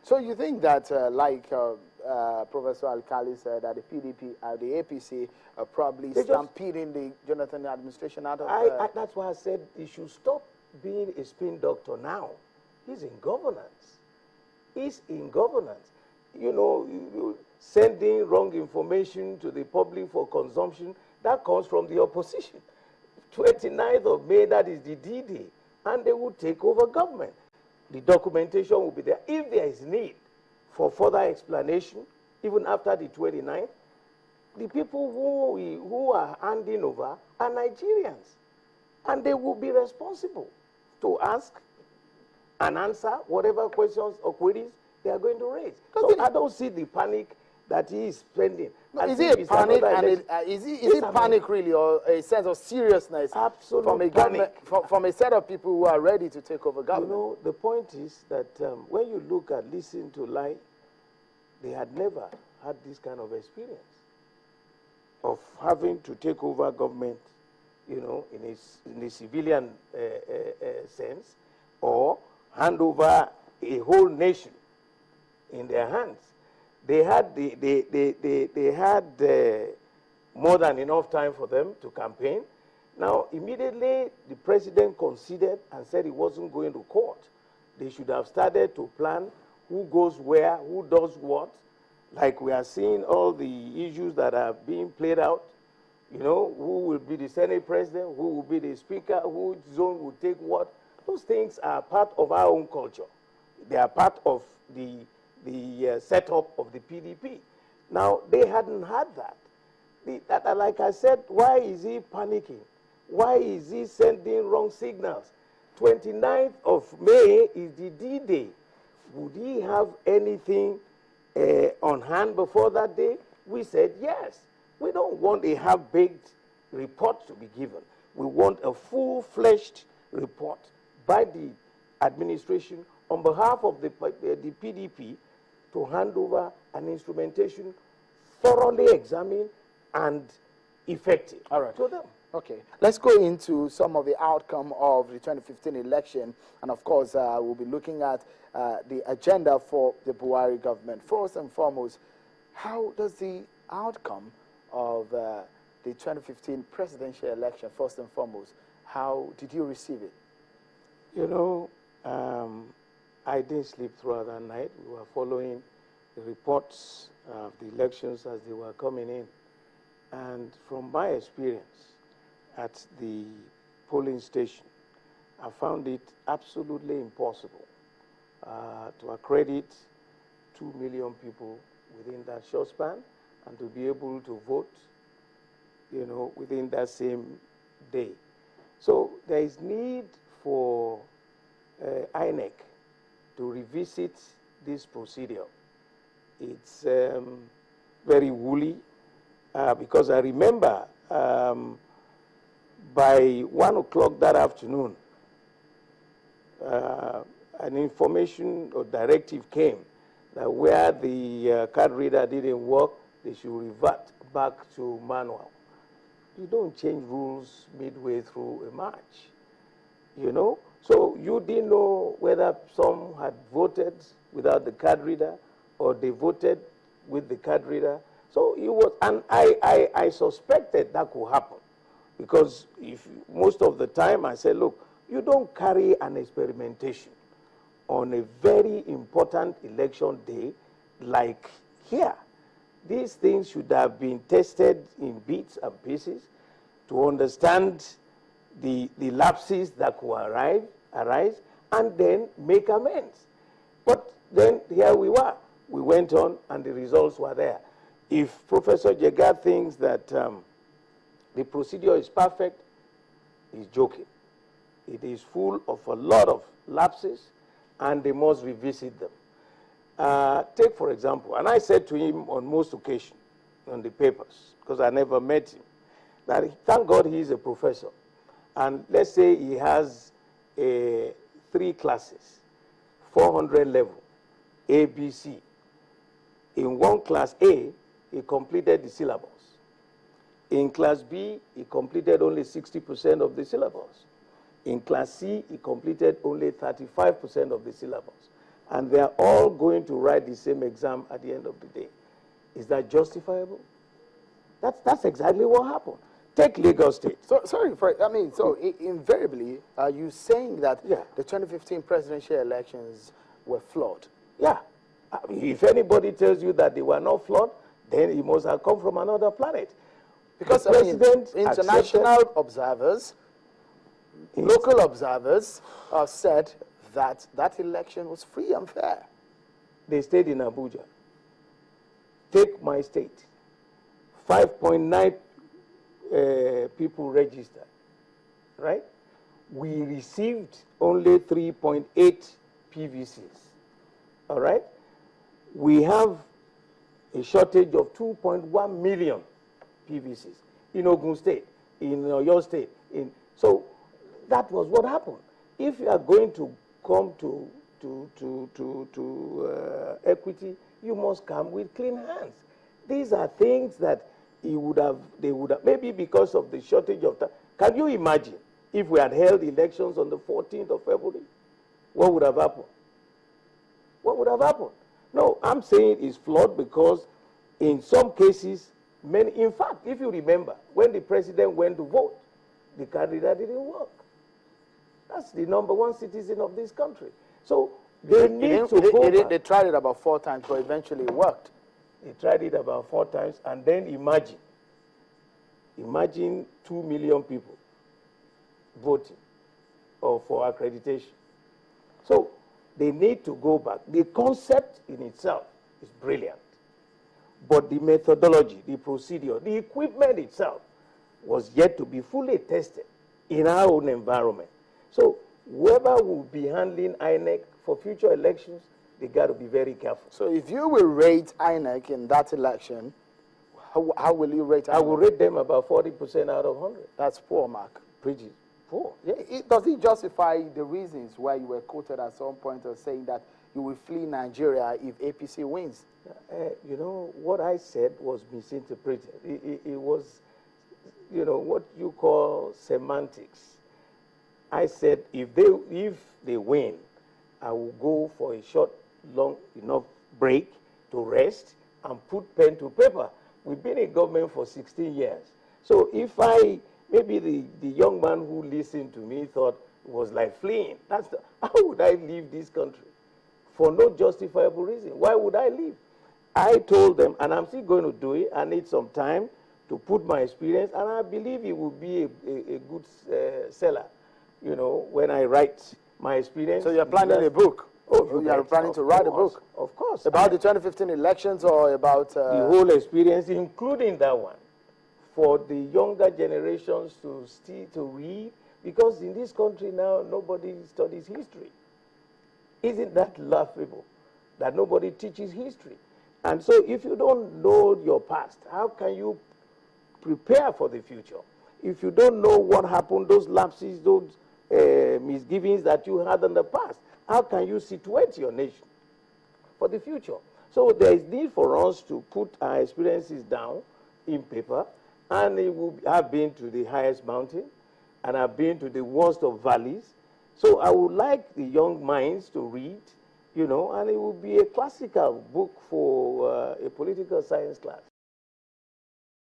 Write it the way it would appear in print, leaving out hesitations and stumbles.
So you think that, Professor Alkali said, that the PDP, the APC are probably stampeding the Jonathan administration out of... That's why I said he should stop being a spin doctor now. He's in governance. He's in governance. You know, sending wrong information to the public for consumption, that comes from the opposition. 29th of May, that is the D-Day, and they will take over government. The documentation will be there. If there is need for further explanation, even after the 29th, the people who are handing over are Nigerians, and they will be responsible to ask and answer whatever questions or queries they are going to raise. So I don't see the panic that he is spending. No, is it a panic, and is it panic really, or a sense of seriousness Absolute from a set of people who are ready to take over government? You know, the point is that when you look at listen to lie, they had never had this kind of experience of having to take over government, you know, in a civilian sense, or hand over a whole nation in their hands. They had more than enough time for them to campaign. Now, immediately the president conceded and said he wasn't going to court. They should have started to plan who goes where, who does what. Like we are seeing all the issues that are being played out. You know, who will be the Senate president, who will be the speaker, whose zone will take what. Those things are part of our own culture. They are part of the setup of the PDP. Now, they hadn't had that. Like I said, why is he panicking? Why is he sending wrong signals? 29th of May is the D-Day. Would he have anything on hand before that day? We said yes. We don't want a half-baked report to be given. We want a full-fledged report by the administration on behalf of the PDP to hand over an instrumentation thoroughly examined and effective to them. Okay, let's go into some of the outcome of the 2015 election, and of course we'll be looking at the agenda for the Buhari government. First and foremost, how does the outcome of the 2015 presidential election, first and foremost, how did you receive it? You know, I didn't sleep throughout that night. We were following the reports of the elections as they were coming in. And from my experience at the polling station, I found it absolutely impossible to accredit 2 million people within that short span and to be able to vote, you know, within that same day. So there is need for INEC to revisit this procedure. It's very woolly because I remember by 1 o'clock that afternoon, an information or directive came that where the card reader didn't work, they should revert back to manual. You don't change rules midway through a march, you know? So you didn't know whether some had voted without the card reader or they voted with the card reader. So it was, and I suspected that could happen because if most of the time I said, look, you don't carry an experimentation on a very important election day like here. These things should have been tested in bits and pieces to understand the lapses that could arise, and then make amends. But then here we were. We went on, and the results were there. If Professor Jega thinks that the procedure is perfect, he's joking. It is full of a lot of lapses, and they must revisit them. Take, for example, and I said to him on most occasions on the papers, because I never met him, that thank God he is a professor. And let's say he has 3 classes, 400 level, A, B, C. In one class A, he completed the syllabus. In class B, he completed only 60% of the syllabus. In class C, he completed only 35% of the syllabus. and they are all going to write the same exam at the end of the day. Is that justifiable? That's exactly what happened. Take Lagos State. So, sorry for, I mean, so invariably, are you saying that Yeah. the 2015 presidential elections were flawed? Yeah. If anybody tells you that they were not flawed, then he must have come from another planet. Because, The I mean, president international observers, local observers said that that election was free and fair. They stayed in Abuja. Take my state. 5.9 people registered, right? We received only 3.8 PVCs, all right? We have a shortage of 2.1 million PVCs in Ogun State, in Oyo State. So that was what happened. If you are going to come to equity, you must come with clean hands. These are things that they would have, maybe because of the shortage of time. Can you imagine if we had held elections on the 14th of February? What would have happened? What would have happened? No, I'm saying it's flawed because in some cases, in fact, if you remember, when the president went to vote, the candidate didn't work. That's the #1 citizen of this country. So they need to go back. They tried it about 4 times, but eventually it worked. They tried it about 4 times, and then imagine 2 million people voting or for accreditation. So they need to go back. The concept in itself is brilliant, but the methodology, the procedure, the equipment itself was yet to be fully tested in our own environment. So whoever will be handling INEC for future elections, they got to be very careful. So if you will rate INEC in that election, how will you rate INEC? I will rate them about 40% out of 100. That's poor, Mark. Pretty poor. Yeah. Does it justify the reasons why you were quoted at some point of saying that you will flee Nigeria if APC wins? You know, what I said was misinterpreted. It was, you know, what you call semantics. I said if they win, I will go for a short, long enough break to rest and put pen to paper. We've been in government for 16 years. So if maybe the young man who listened to me thought it was like fleeing. How would I leave this country? For no justifiable reason. Why would I leave? I told them, and I'm still going to do it, I need some time to put my experience, and I believe it will be a good seller, you know, when I write my experience. So you're planning a book? Oh, you are planning to write a book? Of course. About the 2015 elections or about... the whole experience, including that one, for the younger generations to read, because in this country now, nobody studies history. Isn't that laughable, that nobody teaches history? And so if you don't know your past, how can you prepare for the future? If you don't know what happened, those lapses, those misgivings that you had in the past, how can you situate your nation for the future? So there is need for us to put our experiences down in paper, and I've been to the highest mountain, and I've been to the worst of valleys. So I would like the young minds to read, you know, and it will be a classical book for a political science class.